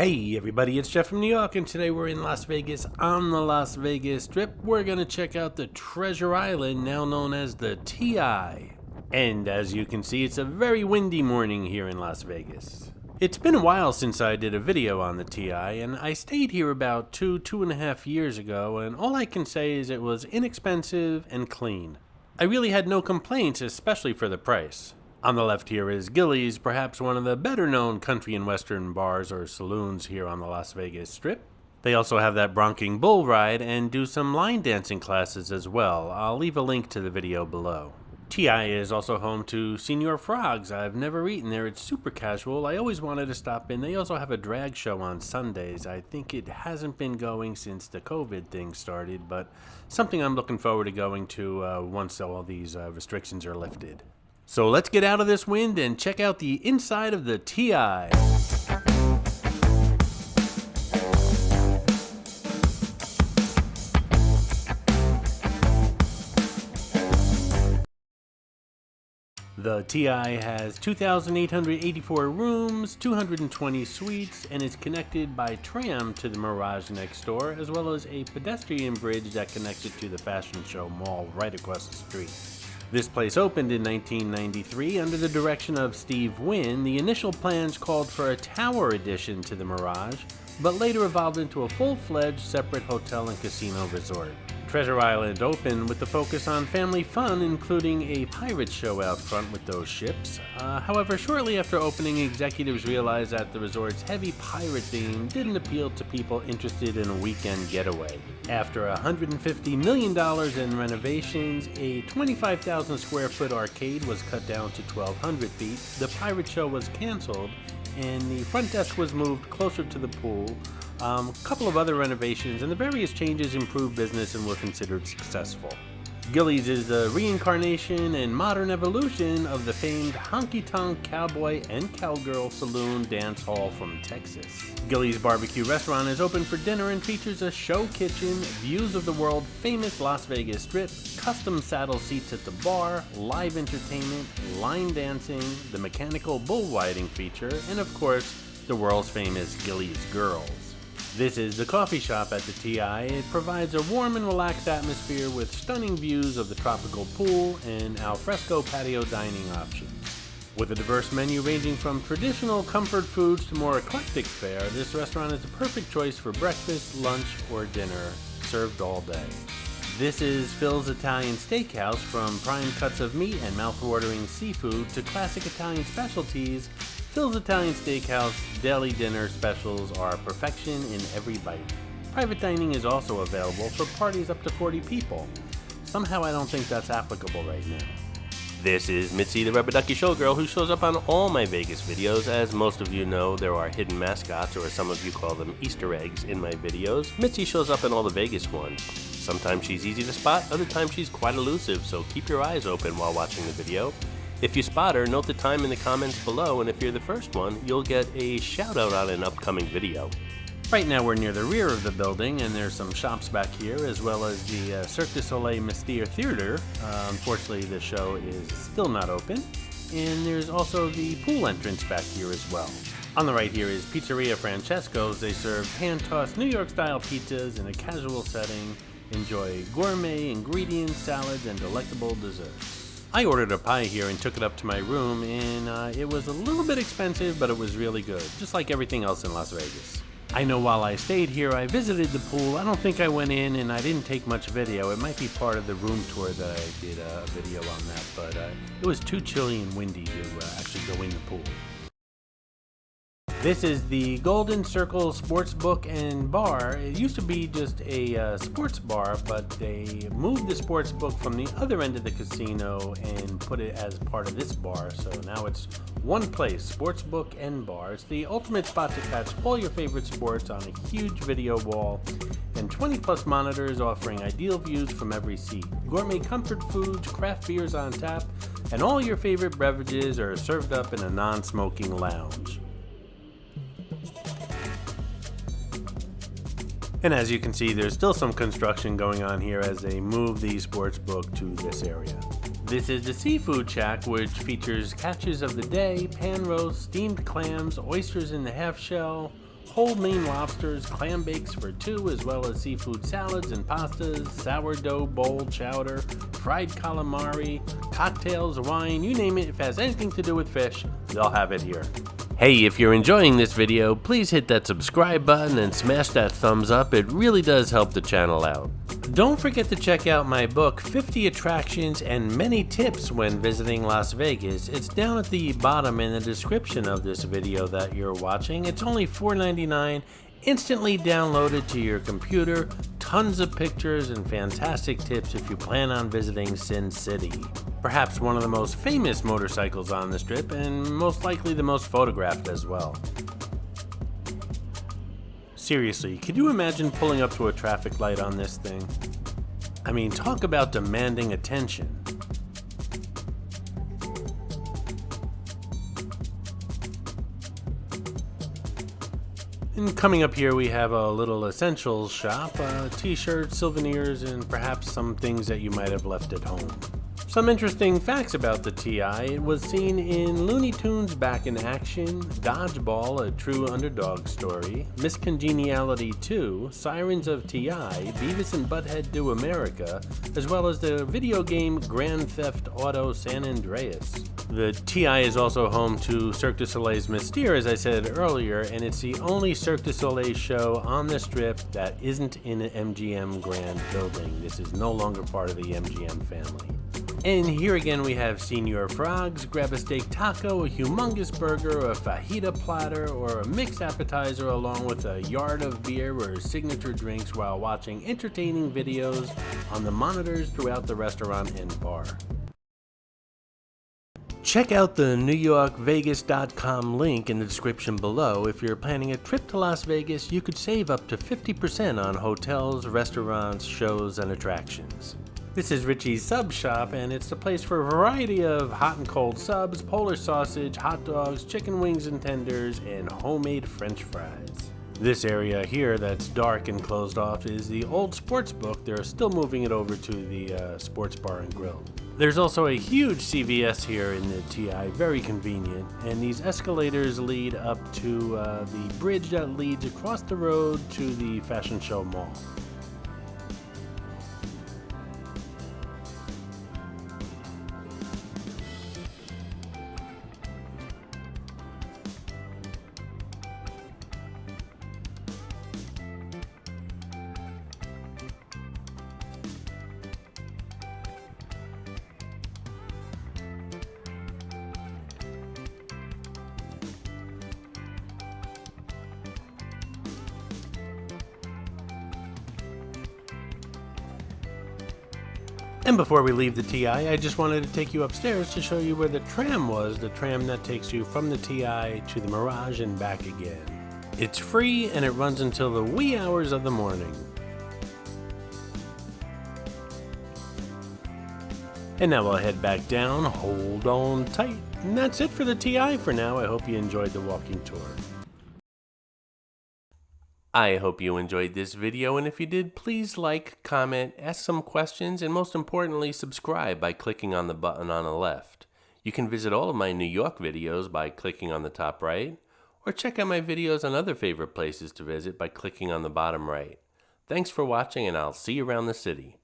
Hey everybody, it's Jeff from New York, and today we're in Las Vegas on the Las Vegas Strip. We're going to check out the Treasure Island, now known as the TI. And as you can see, it's a very windy morning here in Las Vegas. It's been a while since I did a video on the TI, and I stayed here about two and a half years ago, and all I can say is it was inexpensive and clean. I really had no complaints, especially for the price. On the left here is Gilley's, perhaps one of the better-known country and western bars or saloons here on the Las Vegas Strip. They also have that bronking bull ride and do some line dancing classes as well. I'll leave a link to the video below. TI is also home to Señor Frog's. I've never eaten there. It's super casual. I always wanted to stop in. They also have a drag show on Sundays. I think it hasn't been going since the COVID thing started, but something I'm looking forward to going to once all these restrictions are lifted. So let's get out of this wind and check out the inside of the TI. The TI has 2,884 rooms, 220 suites, and is connected by tram to the Mirage next door, as well as a pedestrian bridge that connects it to the Fashion Show Mall right across the street. This place opened in 1993 under the direction of Steve Wynn. The initial plans called for a tower addition to the Mirage, but later evolved into a full-fledged separate hotel and casino resort. Treasure Island opened with the focus on family fun, including a pirate show out front with those ships. However, shortly after opening, executives realized that the resort's heavy pirate theme didn't appeal to people interested in a weekend getaway. After $150 million in renovations, a 25,000 square foot arcade was cut down to 1,200 feet, the pirate show was canceled, and the front desk was moved closer to the pool. A couple of other renovations, and the various changes improved business and were considered successful. Gilley's is the reincarnation and modern evolution of the famed honky-tonk cowboy and cowgirl saloon dance hall from Texas. Gilley's Barbecue Restaurant is open for dinner and features a show kitchen, views of the world-famous Las Vegas Strip, custom saddle seats at the bar, live entertainment, line dancing, the mechanical bull riding feature, and of course, the world's famous Gilley's Girls. This is the coffee shop at the TI. It provides a warm and relaxed atmosphere with stunning views of the tropical pool and alfresco patio dining options. With a diverse menu ranging from traditional comfort foods to more eclectic fare, this restaurant is the perfect choice for breakfast, lunch, or dinner, served all day. This is Phil's Italian Steakhouse. From prime cuts of meat and mouth-watering seafood to classic Italian specialties, Phil's Italian Steakhouse daily dinner specials are perfection in every bite. Private dining is also available for parties up to 40 people. Somehow I don't think that's applicable right now. This is Mitzi, the rubber ducky showgirl, who shows up on all my Vegas videos. As most of you know, there are hidden mascots, or some of you call them Easter eggs, in my videos. Mitzi shows up in all the Vegas ones. Sometimes she's easy to spot, other times she's quite elusive, so keep your eyes open while watching the video. If you spot her, note the time in the comments below, and if you're the first one, you'll get a shout out on an upcoming video. Right now we're near the rear of the building, and there's some shops back here, as well as the Cirque du Soleil Mystere Theater. Unfortunately, the show is still not open. And there's also the pool entrance back here as well. On the right here is Pizzeria Francesco's. They serve hand-tossed New York-style pizzas in a casual setting. Enjoy gourmet ingredients, salads, and delectable desserts. I ordered a pie here and took it up to my room, and it was a little bit expensive, but it was really good, just like everything else in Las Vegas. I know while I stayed here, I visited the pool. I don't think I went in, and I didn't take much video. It might be part of the room tour that I did a video on that, but it was too chilly and windy to actually go in the pool. This is the Golden Circle Sportsbook and Bar. It used to be just a sports bar, but they moved the sportsbook from the other end of the casino and put it as part of this bar. So now it's one place, Sportsbook and Bar. It's the ultimate spot to catch all your favorite sports on a huge video wall and 20 plus monitors offering ideal views from every seat. Gourmet comfort foods, craft beers on tap, and all your favorite beverages are served up in a non-smoking lounge. And as you can see, there's still some construction going on here as they move the sportsbook to this area. This is the Seafood Shack, which features catches of the day, pan roast, steamed clams, oysters in the half shell, whole Maine lobsters, clam bakes for two, as well as seafood salads and pastas, sourdough bowl chowder, fried calamari, cocktails, wine, you name it. If it has anything to do with fish, they'll have it here. Hey, if you're enjoying this video, please hit that subscribe button and smash that thumbs up. It really does help the channel out. Don't forget to check out my book, 50 Attractions and Many Tips When Visiting Las Vegas. It's down at the bottom in the description of this video that you're watching. It's only $4.99, instantly downloaded to your computer, tons of pictures and fantastic tips if you plan on visiting Sin City. Perhaps one of the most famous motorcycles on the Strip, and most likely the most photographed as well. Seriously, could you imagine pulling up to a traffic light on this thing? I mean, talk about demanding attention. And coming up here we have a little essentials shop, t-shirts, souvenirs, and perhaps some things that you might have left at home. Some interesting facts about the TI. It was seen in Looney Tunes Back in Action, Dodgeball, a true underdog story, Miss Congeniality 2, Sirens of TI, Beavis and Butthead Do America, as well as the video game Grand Theft Auto San Andreas. The TI is also home to Cirque du Soleil's Mystere, as I said earlier, and it's the only Cirque du Soleil show on the Strip that isn't in an MGM Grand building. This is no longer part of the MGM family. And here again we have Senior Frogs. Grab a steak taco, a humongous burger, a fajita platter, or a mixed appetizer along with a yard of beer or signature drinks while watching entertaining videos on the monitors throughout the restaurant and bar. Check out the NewYorkVegas.com link in the description below. If you're planning a trip to Las Vegas, you could save up to 50% on hotels, restaurants, shows, and attractions. This is Richie's Sub Shop, and it's the place for a variety of hot and cold subs, Polar sausage, hot dogs, chicken wings and tenders, and homemade French fries. This area here that's dark and closed off is the old sports book. They're still moving it over to the sports bar and grill. There's also a huge CVS here in the TI, very convenient, and these escalators lead up to the bridge that leads across the road to the Fashion Show Mall. And before we leave the TI, I just wanted to take you upstairs to show you where the tram was, the tram that takes you from the TI to the Mirage and back again. It's free and it runs until the wee hours of the morning. And now I'll head back down, hold on tight. And that's it for the TI for now. I hope you enjoyed the walking tour. I hope you enjoyed this video, and if you did, please like, comment, ask some questions, and most importantly, subscribe by clicking on the button on the left. You can visit all of my New York videos by clicking on the top right, or check out my videos on other favorite places to visit by clicking on the bottom right. Thanks for watching, and I'll see you around the city.